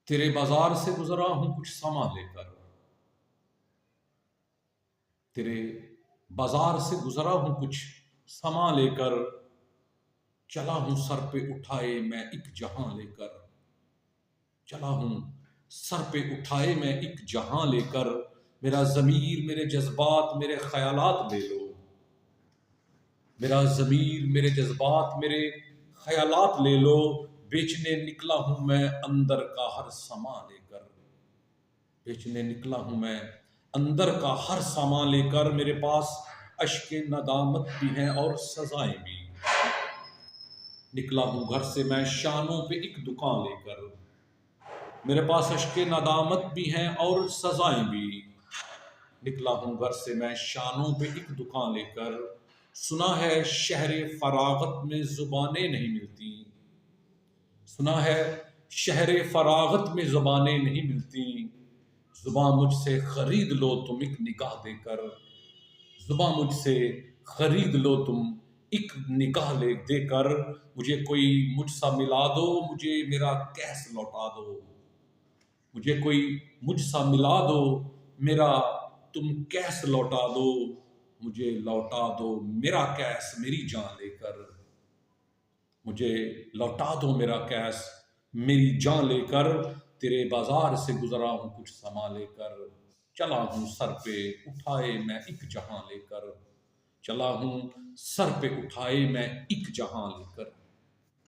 تیرے بازار سے گزرا ہوں کچھ سامان لے کر، تیرے بازار سے گزرا ہوں کچھ سامان لے کر، چلا ہوں سر پہ اٹھائے میں ایک جہاں لے کر، چلا ہوں سر پہ اٹھائے میں ایک جہاں لے کر، میرا ضمیر میرے جذبات میرے خیالات لے لو، میرا ضمیر میرے جذبات میرے خیالات لے لو، بیچنے نکلا ہوں میں اندر کا ہر سامان لے کر، بیچنے نکلا ہوں میں اندر کا ہر سامان لے کر، میرے پاس اشک ندامت بھی ہیں اور سزائیں بھی، نکلا ہوں گھر سے میں شانوں پہ ایک دکان لے کر، میرے پاس اشک ندامت بھی ہیں اور سزائیں بھی، نکلا ہوں گھر سے میں شانوں پہ ایک دکان لے کر، سنا ہے شہر فراغت میں زبانیں نہیں ملتی، سنا ہے شہر فراغت میں زبانیں نہیں ملتی، زباں مجھ سے خرید لو تم ایک نگاہ دے کر، زباں مجھ سے خرید لو تم ایک نگاہ دے کر، مجھے کوئی مجھ سا ملا دو، مجھے میرا کیس لوٹا دو، مجھے کوئی مجھ سا ملا دو، میرا تم کیس لوٹا دو، مجھے لوٹا دو میرا کیس میری جان لے کر، مجھے لوٹا دو میرا کیس میری جان لے کر، تیرے بازار سے گزرا ہوں کچھ سامان لے کر، چلا ہوں سر پہ اٹھائے میں ایک جہاں لے کر، چلا ہوں سر پہ اٹھائے میں ایک جہاں لے کر۔